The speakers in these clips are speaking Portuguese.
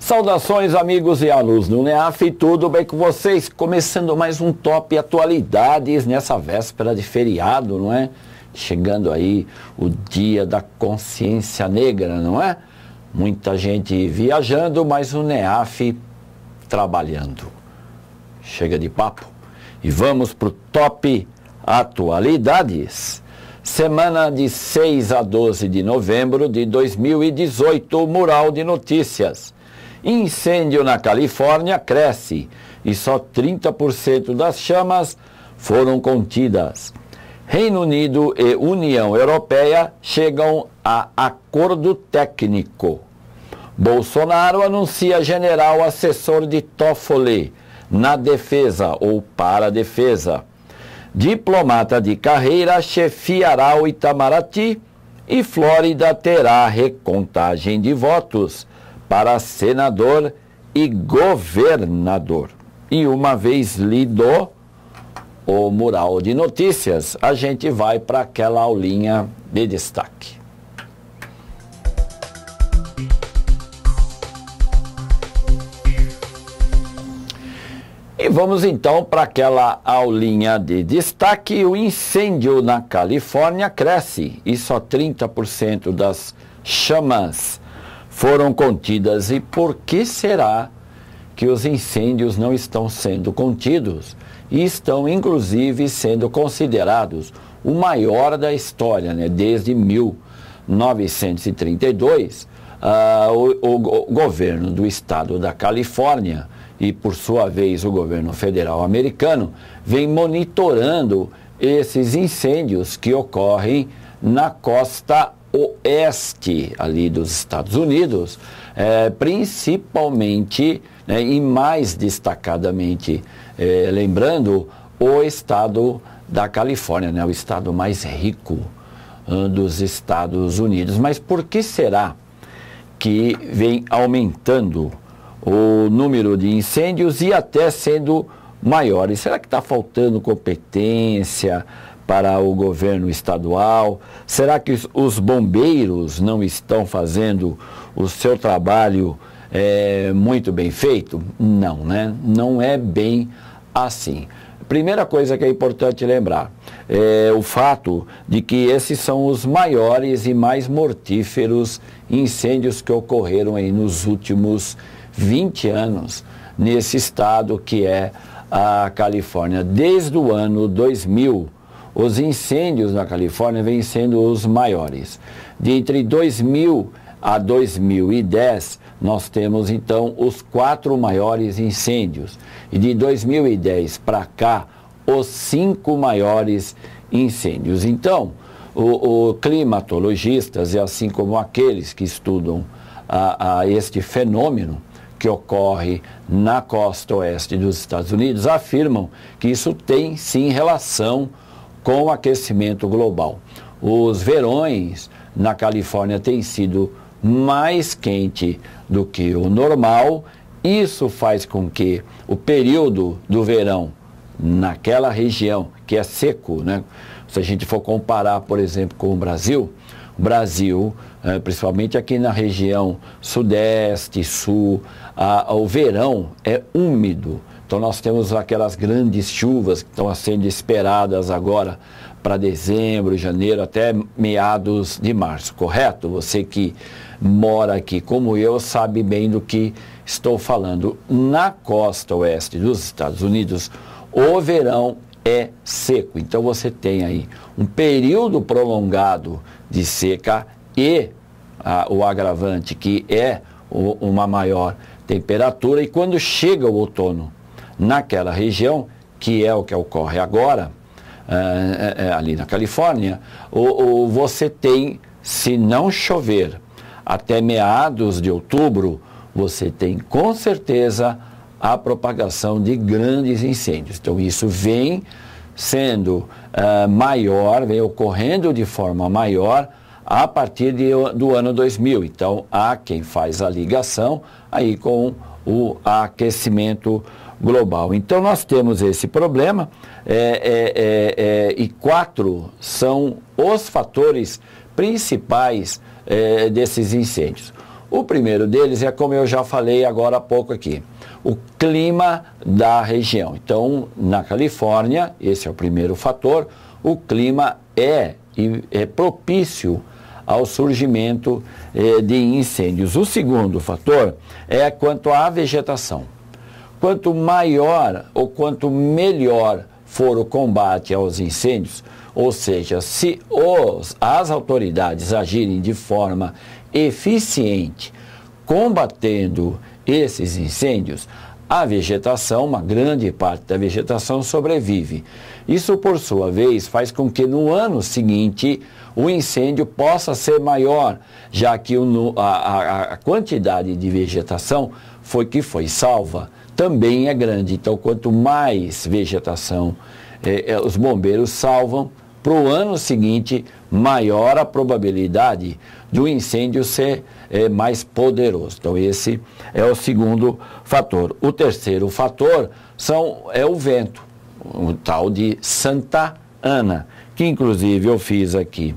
Saudações, amigos e alunos do NEAF, tudo bem com vocês? Começando mais um Top Atualidades nessa véspera de feriado, não é? Chegando aí o Dia da Consciência Negra, não é? Muita gente viajando, mas o NEAF trabalhando. Chega de papo e vamos para o Top Atualidades. Semana de 6 a 12 de novembro de 2018, mural de notícias. Incêndio na Califórnia cresce e só 30% das chamas foram contidas. Reino Unido e União Europeia chegam a acordo técnico. Bolsonaro anuncia general assessor de Toffoli na defesa ou para a defesa. Diplomata de carreira chefiará o Itamaraty e Flórida terá recontagem de votos para senador e governador. E uma vez lido o mural de notícias, a gente vai para aquela aulinha de destaque. E vamos então para aquela aulinha de destaque. O incêndio na Califórnia cresce e só 30% das chamas foram contidas. E por que será que os incêndios não estão sendo contidos e estão inclusive sendo considerados o maior da história, né? Desde 1932, o governo do estado da Califórnia e, por sua vez, o governo federal americano vem monitorando esses incêndios que ocorrem na costa oeste ali dos Estados Unidos, principalmente, né, e mais destacadamente, lembrando, o estado da Califórnia, né, o estado mais rico dos Estados Unidos. Mas por que será que vem aumentando o número de incêndios e até sendo maiores? Será que está faltando competência para o governo estadual? Será que os bombeiros não estão fazendo o seu trabalho muito bem feito? Não, né? Não é bem assim. Primeira coisa que é importante lembrar é o fato de que esses são os maiores e mais mortíferos incêndios que ocorreram aí nos últimos 20 anos nesse estado que é a Califórnia. Desde o ano 2000, os incêndios na Califórnia vêm sendo os maiores. De entre 2000 a 2010, nós temos então os 4 maiores incêndios. E de 2010 para cá, os 5 maiores incêndios. Então, os climatologistas, e assim como aqueles que estudam este fenômeno que ocorre na costa oeste dos Estados Unidos, afirmam que isso tem sim relação com o aquecimento global. Os verões na Califórnia têm sido mais quente do que o normal. Isso faz com que o período do verão naquela região, que é seco, né? Se a gente for comparar, por exemplo, com o Brasil, principalmente aqui na região sudeste, sul, o verão é úmido. Então nós temos aquelas grandes chuvas que estão sendo esperadas agora para dezembro, janeiro, até meados de março, correto? Você que mora aqui como eu sabe bem do que estou falando. Na costa oeste dos Estados Unidos, o verão é seco. Então você tem aí um período prolongado de seca e o agravante que é uma maior temperatura. E quando chega o outono naquela região, que é o que ocorre agora, ali na Califórnia, você tem, se não chover até meados de outubro, você tem com certeza a propagação de grandes incêndios. Então isso vem sendo maior, vem ocorrendo de forma maior a partir do ano 2000. Então há quem faz a ligação aí com o aquecimento global. Então nós temos esse problema e 4 são os fatores principais desses incêndios. O primeiro deles é, como eu já falei agora há pouco aqui, o clima da região. Então, na Califórnia, esse é o primeiro fator, o clima é propício ao surgimento de incêndios. O segundo fator é quanto à vegetação. Quanto maior ou quanto melhor for o combate aos incêndios, ou seja, se as autoridades agirem de forma eficiente combatendo esses incêndios, a vegetação, uma grande parte da vegetação sobrevive. Isso, por sua vez, faz com que no ano seguinte o incêndio possa ser maior, já que a quantidade de vegetação que foi salva também é grande. Então, quanto mais vegetação os bombeiros salvam, para o ano seguinte, maior a probabilidade do incêndio ser mais poderoso. Então, esse é o segundo fator. O terceiro fator é o vento, o tal de Santa Ana, que inclusive eu fiz aqui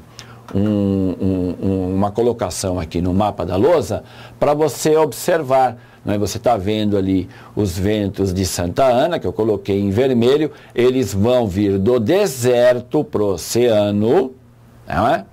uma colocação aqui no mapa da lousa para você observar. Você está vendo ali os ventos de Santa Ana, que eu coloquei em vermelho, eles vão vir do deserto para o oceano, não é?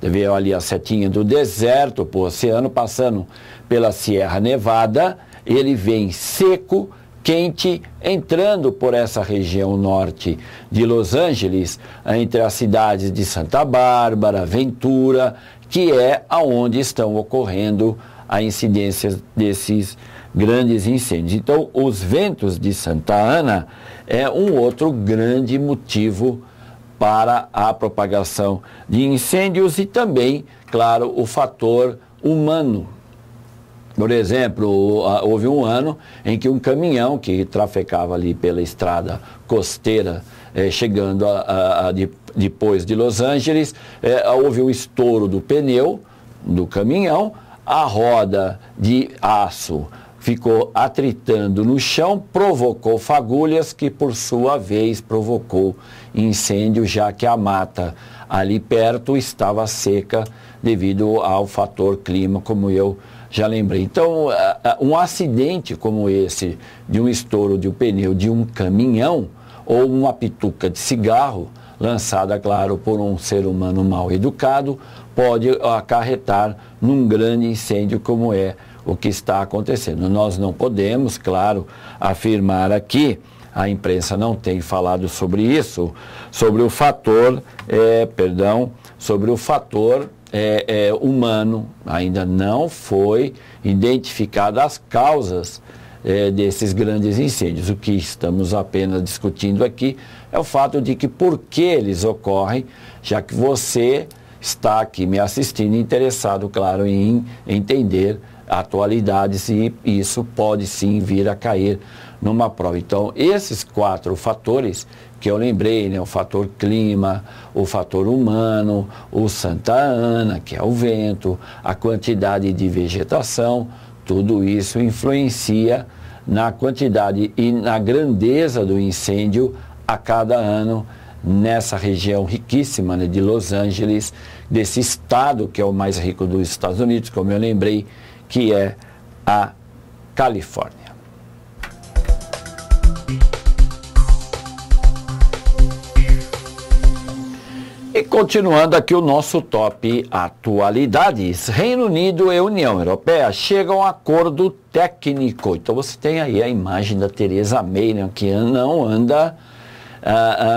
Vê ali a setinha do deserto para o oceano, passando pela Sierra Nevada, ele vem seco, quente, entrando por essa região norte de Los Angeles, entre as cidades de Santa Bárbara, Ventura, que é aonde estão ocorrendo a incidência desses grandes incêndios. Então, os ventos de Santa Ana é um outro grande motivo para a propagação de incêndios e também, claro, o fator humano. Por exemplo, houve um ano em que um caminhão que trafegava ali pela estrada costeira, chegando depois de Los Angeles, houve um estouro do pneu do caminhão, a roda de aço ficou atritando no chão, provocou fagulhas que, por sua vez, provocou incêndio, já que a mata ali perto estava seca devido ao fator clima, como eu já lembrei. Então, um acidente como esse, de um estouro de um pneu de um caminhão ou uma pituca de cigarro, lançada, claro, por um ser humano mal educado, pode acarretar num grande incêndio como é o que está acontecendo. Nós não podemos, claro, afirmar aqui, a imprensa não tem falado sobre isso, sobre o fator, humano. Ainda não foi identificada as causas desses grandes incêndios. O que estamos apenas discutindo aqui é o fato de que por que eles ocorrem, já que você está aqui me assistindo interessado, claro, em entender atualidades e isso pode sim vir a cair numa prova. Então, esses 4 fatores que eu lembrei, né, o fator clima, o fator humano, o Santa Ana, que é o vento, a quantidade de vegetação, tudo isso influencia na quantidade e na grandeza do incêndio a cada ano nessa região riquíssima, né, de Los Angeles, desse estado que é o mais rico dos Estados Unidos, como eu lembrei, que é a Califórnia. E continuando aqui o nosso top atualidades, Reino Unido e União Europeia chegam a acordo técnico. Então você tem aí a imagem da Theresa May, né, que não anda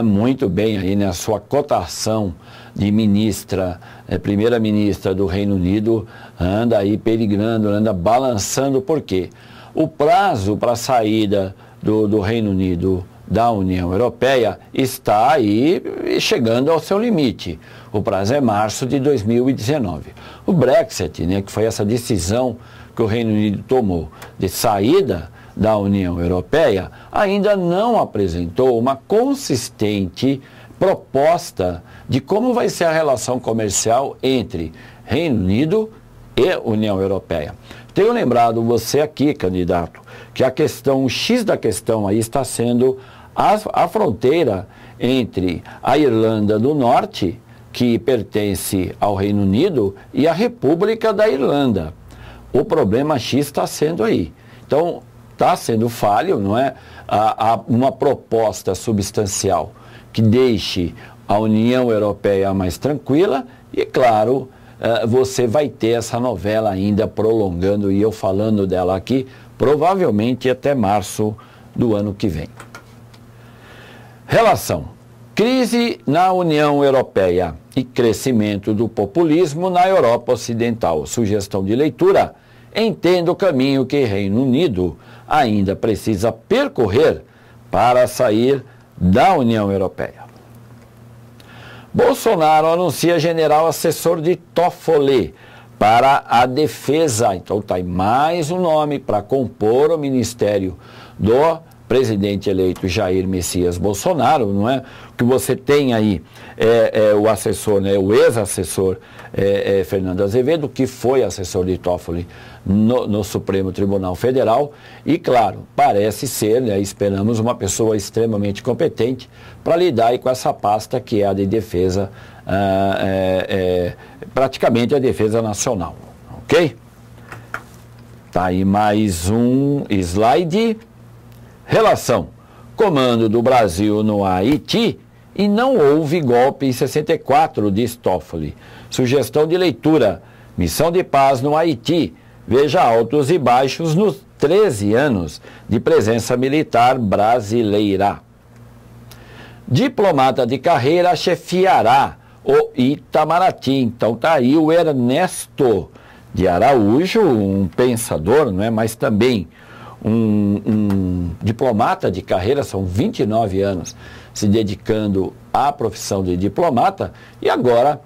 muito bem aí, né, a sua cotação de ministra, primeira-ministra do Reino Unido, anda aí perigrando, anda balançando. Por quê? O prazo para a saída do Reino Unido da União Europeia está aí chegando ao seu limite. O prazo é março de 2019. O Brexit, né, que foi essa decisão que o Reino Unido tomou de saída da União Europeia, ainda não apresentou uma consistente proposta de como vai ser a relação comercial entre Reino Unido e União Europeia. Tenho lembrado você aqui, candidato, que a questão, o X da questão aí está sendo a fronteira entre a Irlanda do Norte, que pertence ao Reino Unido, e a República da Irlanda. o problema X está sendo aí. Então, está sendo falho, não é? Há uma proposta substancial que deixe a União Europeia mais tranquila e, claro, você vai ter essa novela ainda prolongando, e eu falando dela aqui, provavelmente até março do ano que vem. Relação: crise na União Europeia e crescimento do populismo na Europa Ocidental. Sugestão de leitura: entenda o caminho que Reino Unido ainda precisa percorrer para sair da União Europeia. Bolsonaro anuncia general assessor de Toffoli para a defesa. Então está aí mais um nome para compor o ministério do presidente eleito Jair Messias Bolsonaro, não é? O que você tem aí o assessor, né, o ex-assessor Fernando Azevedo, que foi assessor de Toffoli no Supremo Tribunal Federal, e claro, parece ser, né, esperamos uma pessoa extremamente competente para lidar aí com essa pasta que é a de defesa, praticamente a defesa nacional, ok? Tá aí mais um slide. Relação: comando do Brasil no Haiti e não houve golpe em 64, diz Toffoli. Sugestão de leitura: missão de paz no Haiti. Veja altos e baixos nos 13 anos de presença militar brasileira. Diplomata de carreira chefiará o Itamaraty. Então tá aí o Ernesto de Araújo, um pensador, não é? Mas também um diplomata de carreira, são 29 anos se dedicando à profissão de diplomata, e agora,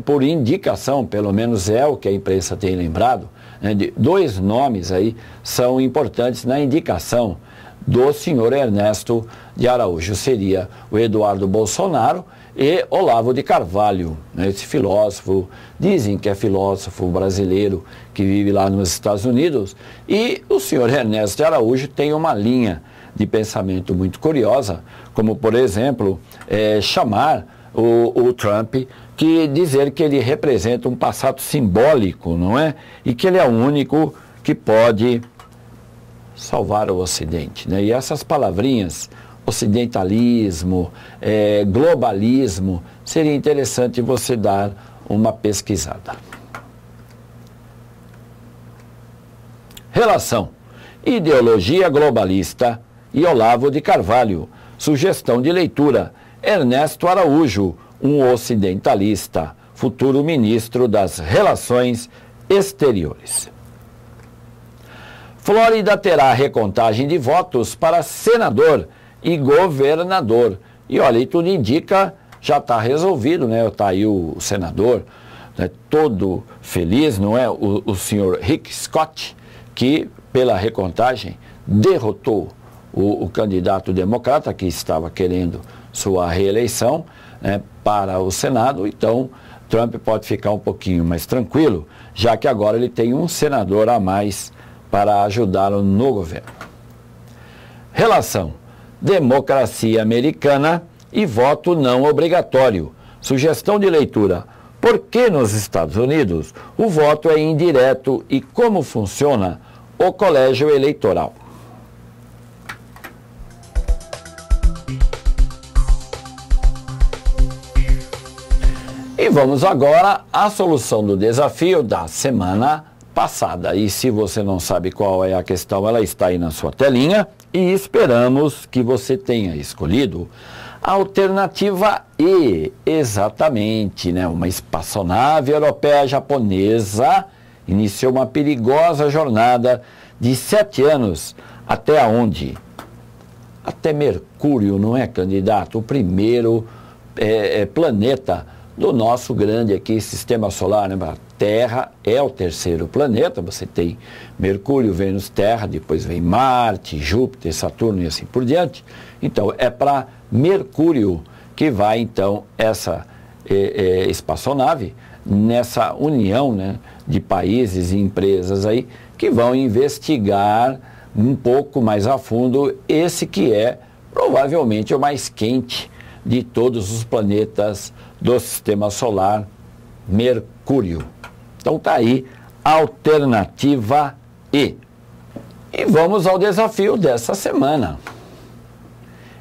por indicação, pelo menos é o que a imprensa tem lembrado, né, de dois nomes aí são importantes na indicação do senhor Ernesto de Araújo. Seria o Eduardo Bolsonaro e Olavo de Carvalho, né, esse filósofo, dizem que é filósofo brasileiro que vive lá nos Estados Unidos, e o senhor Ernesto de Araújo tem uma linha de pensamento muito curiosa, como por exemplo, chamar o Trump, que dizer que ele representa um passado simbólico, não é? E que ele é o único que pode salvar o Ocidente, né? E essas palavrinhas, ocidentalismo, globalismo, seria interessante você dar uma pesquisada. Relação: ideologia globalista e Olavo de Carvalho. Sugestão de leitura: Ernesto Araújo, um ocidentalista, futuro ministro das Relações Exteriores. Flórida terá recontagem de votos para senador e governador. E olha, e tudo indica, já está resolvido, né? Está aí o senador, né, todo feliz, não é? O senhor Rick Scott, que pela recontagem derrotou o candidato democrata que estava querendo sua reeleição, né, para o Senado. Então Trump pode ficar um pouquinho mais tranquilo, já que agora ele tem um senador a mais para ajudá-lo no governo. Relação: democracia americana e voto não obrigatório. Sugestão de leitura: por que nos Estados Unidos o voto é indireto e como funciona o colégio eleitoral? E vamos agora à solução do desafio da semana passada. E se você não sabe qual é a questão, ela está aí na sua telinha, e esperamos que você tenha escolhido a alternativa E. Exatamente, né? Uma espaçonave europeia japonesa iniciou uma perigosa jornada de 7 anos. Até onde? Até Mercúrio, não é, candidato? O primeiro planeta do nosso grande aqui sistema solar, né? A Terra é o terceiro planeta. Você tem Mercúrio, Vênus, Terra, depois vem Marte, Júpiter, Saturno e assim por diante. Então é para Mercúrio que vai então essa espaçonave, nessa união, né, de países e empresas aí que vão investigar um pouco mais a fundo esse que é provavelmente o mais quente de todos os planetas do sistema solar, Mercúrio. Então está aí alternativa E. E vamos ao desafio dessa semana.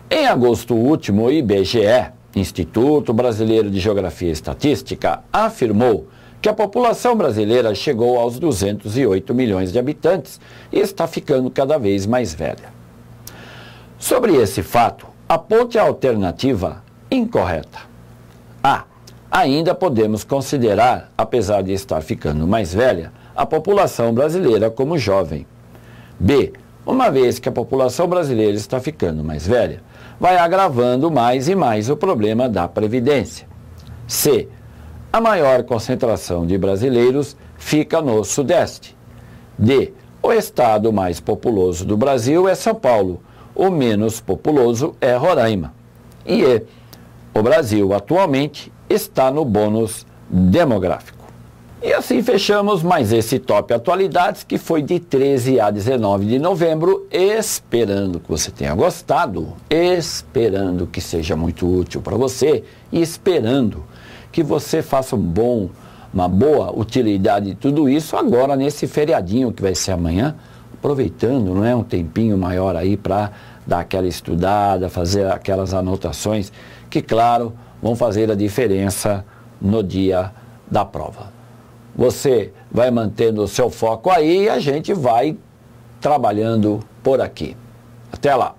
Em agosto último, o IBGE, Instituto Brasileiro de Geografia e Estatística, afirmou que a população brasileira chegou aos 208 milhões de habitantes e está ficando cada vez mais velha. Sobre esse fato, aponte a alternativa incorreta. A. Ainda podemos considerar, apesar de estar ficando mais velha, a população brasileira como jovem. B. Uma vez que a população brasileira está ficando mais velha, vai agravando mais e mais o problema da Previdência. C. A maior concentração de brasileiros fica no Sudeste. D. O estado mais populoso do Brasil é São Paulo, o menos populoso é Roraima. E E. O Brasil atualmente está no bônus demográfico. E assim fechamos mais esse Top Atualidades, que foi de 13 a 19 de novembro, esperando que você tenha gostado, esperando que seja muito útil para você e esperando que você faça uma boa utilidade de tudo isso agora nesse feriadinho que vai ser amanhã, aproveitando, não é, um tempinho maior aí para dar aquela estudada, fazer aquelas anotações que, claro, vão fazer a diferença no dia da prova. Você vai mantendo o seu foco aí e a gente vai trabalhando por aqui. Até lá!